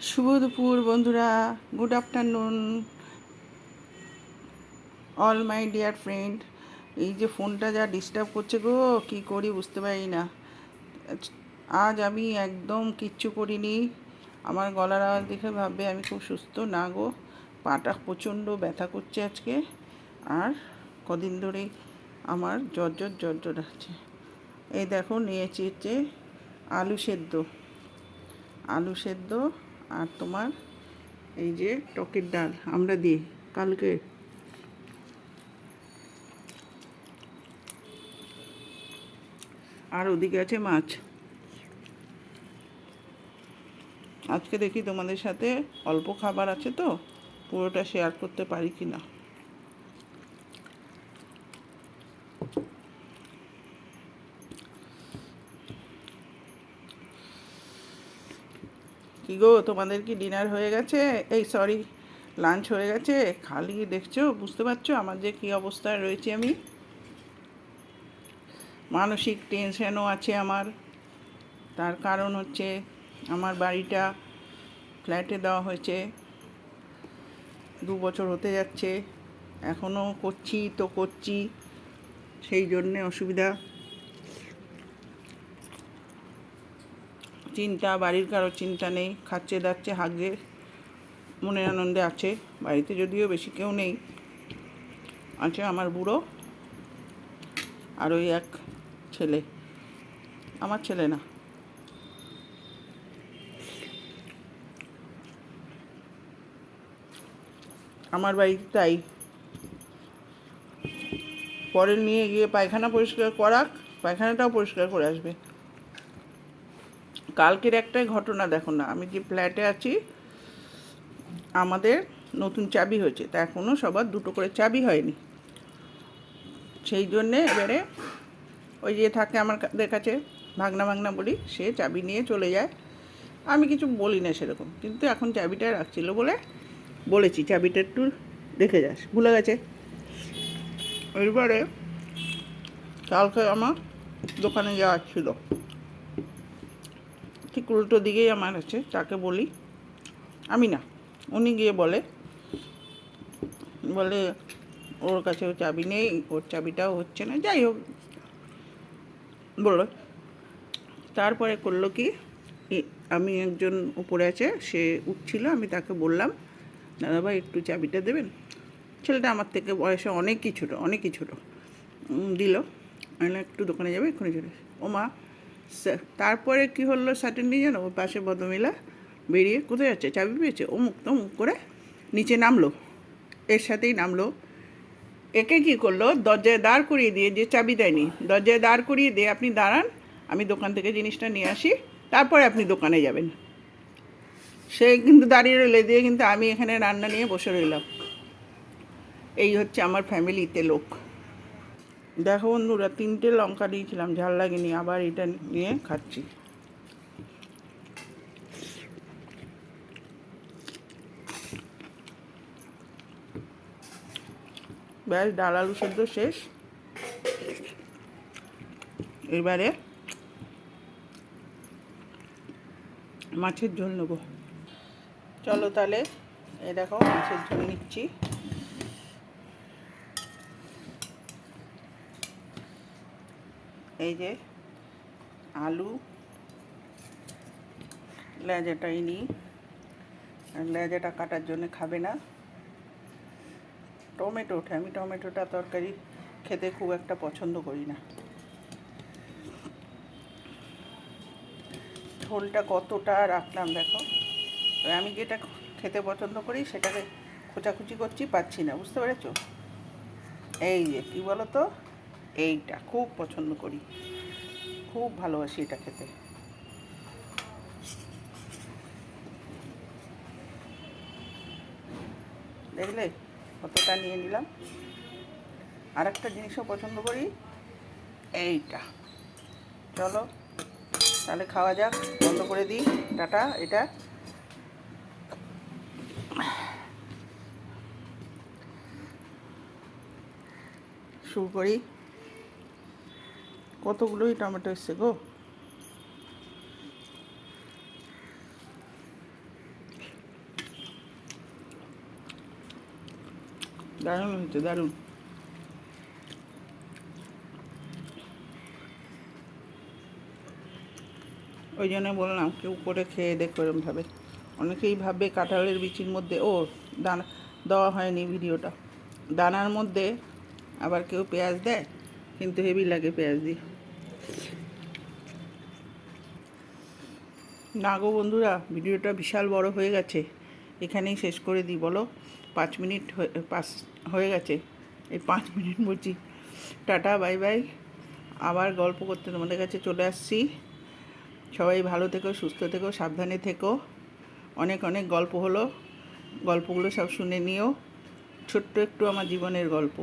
শুভ দুপুর বন্ধুরা, good afternoon all my dear friend. এই যে ফোনটা যা ডিস্টার্ব করছে গো, কি করি বুঝতে পারি না। আজ আমি একদম কিচ্ছু করিনি। আমার গলার আওয়াজ দেখে ভাববে আমি খুব সুস্থ না গো। পাটা প্রচণ্ড ব্যথা করছে আজকে। আর কদিন ধরেই আমার জ্বর আছে। এই দেখো নিয়েছি হচ্ছে আলু সেদ্ধ আর তোমার এই যে টকের ডাল আমরা দিই কালকে। আর ওদিকে আছে মাছ। আজকে দেখি তোমাদের সাথে অল্প খাবার আছে তো পুরোটা শেয়ার করতে পারি কি না। কি গো, তোমাদের কি ডিনার হয়ে গেছে? এই সরি, লাঞ্চ হয়ে গেছে? খালি দেখছো, বুঝতে পারছো আমার যে কী অবস্থায় রয়েছে আমি। মানসিক টেনশনও আছে আমার। তার কারণ হচ্ছে আমার বাড়িটা ফ্ল্যাটে দেওয়া হয়েছে, 2 বছর হতে যাচ্ছে, এখনও করছি, সেই জন্যে অসুবিধা, চিন্তা। বাড়ির কারো চিন্তা নেই, খাচ্ছে দাচ্ছে হাগে মনের আনন্দে আছে। বাড়িতে যদিও বেশি কেউ নেই, আছে আমার বুড়ো আর ওই এক ছেলে। আমার ছেলে না, আমার বাড়িতে তাই। পরে নিয়ে গিয়ে পায়খানা পরিষ্কার করাক, পায়খানাটাও পরিষ্কার করে আসবে। কালকের একটাই ঘটনা দেখো না, আমি যে ফ্ল্যাটে আছি আমাদের নতুন চাবি হয়েছে, তা এখনও সবার 2টো করে চাবি হয়নি। সেই জন্যে এবারে ওই যে থাকে আমাদের কাছে ভাগনা বলি, সে চাবি নিয়ে চলে যায়। আমি কিছু বলি না সেরকম, কিন্তু এখন চাবিটা রাখছিল বলে বলেছি চাবিটা একটু রেখে যাস, ভুলে গেছে। এবারে কালকে আমার দোকানে যাওয়ার ছিল, ঠিক উল্টো দিকেই আমার আছে, তাকে বলি, আমি না, উনি গিয়ে বলে ওর কাছেও চাবি নেই, ওর চাবিটাও হচ্ছে না, যাই হোক বললো। তারপরে করলো কি, আমি একজন উপরে আছে, সে উঠছিল, আমি তাকে বললাম দাদাভাই একটু চাবিটা দেবেন। ছেলেটা আমার থেকে বয়সে অনেক ছোটো দিল। আমি একটু দোকানে যাবে, এক্ষুনি চলে ও মা। তারপরে কি হলো সাডেনলি জানো, ওর পাশে ভদ্রমহিলা বেরিয়ে কোথায় যাচ্ছে, চাবি পেয়েছে, মুখ করে নিচে নামলো, এর সাথেই নামলো। একে কি করলো, দরজায় দাঁড় করিয়ে দিয়ে, যে চাবি দেয়নি দরজায় দাঁড় করিয়ে দিয়ে, আপনি দাঁড়ান, আমি দোকান থেকে জিনিসটা নিয়ে আসি, তারপরে আপনি দোকানে যাবেন। সে কিন্তু দাঁড়িয়ে রইলে দিয়ে, কিন্তু আমি এখানে রান্না নিয়ে বসে রইলাম। এই হচ্ছে আমার ফ্যামিলিতে লোক। দেখো বন্ধুরা, 3টে লঙ্কা দিয়েছিলাম, ঝাল লাগেনি, আবার এটা নিয়ে খাচ্ছি। ব্যাস, ডাল আলু সেদ্ধ শেষ। এবারে মাছের ঝোল নেবো। চলো তাহলে, এই দেখো মাছের ঝোল নিচ্ছি। এই যে আলু লেজাটাই নিই, লেজাটা কাটার জন্য খাবে না। টমেটো ওঠে, আমি টমেটোটা তরকারি খেতে খুব একটা পছন্দ করি না। ঝোলটা কতটা রাখলাম দেখো, আমি যেটা খেতে পছন্দ করি সেটাকে খোঁচাখুচি করছি, পাচ্ছি না, বুঝতে পেরেছো? এই যে কী বলো তো, এইটা খুব পছন্দ করি, খুব ভালোবাসি এটা খেতে। দেখলে কতটা নিয়ে নিলাম। আর একটা জিনিসও পছন্দ করি, এইটা। চলো তাহলে খাওয়া যাক, বন্ধ করে দিই, টাটা। এটা শুরু করি। কতগুলোই টমেটো এসছে গো। দারুণ হয়েছে, দারুণ। ওই জন্য বললাম কেউ করে খেয়ে দেখো এরমভাবে। অনেকেই ভাববে কাঁঠালের বিচির মধ্যে দানা দেওয়া হয়নি ভিডিওটা, দানার মধ্যে আবার কেউ পেঁয়াজ দেয়, কিন্তু হেভি লাগে পেঁয়াজ দিয়ে। না গো বন্ধুরা, ভিডিওটা বিশাল বড় হয়ে গেছে, এখানেই শেষ করে দিই বলো। 5 মিনিট হয়ে গেছে, এই 5 মিনিট বলছি। Tata, bye bye. আবার গল্প করতে তোমাদের কাছে চলে আসছি। সবাই ভালো থেকো, সুস্থ থেকো, সাবধানে থেকো। অনেক অনেক গল্প হলো, গল্পগুলো সব শুনে নিও। ছোট্ট একটু আমার জীবনের গল্প।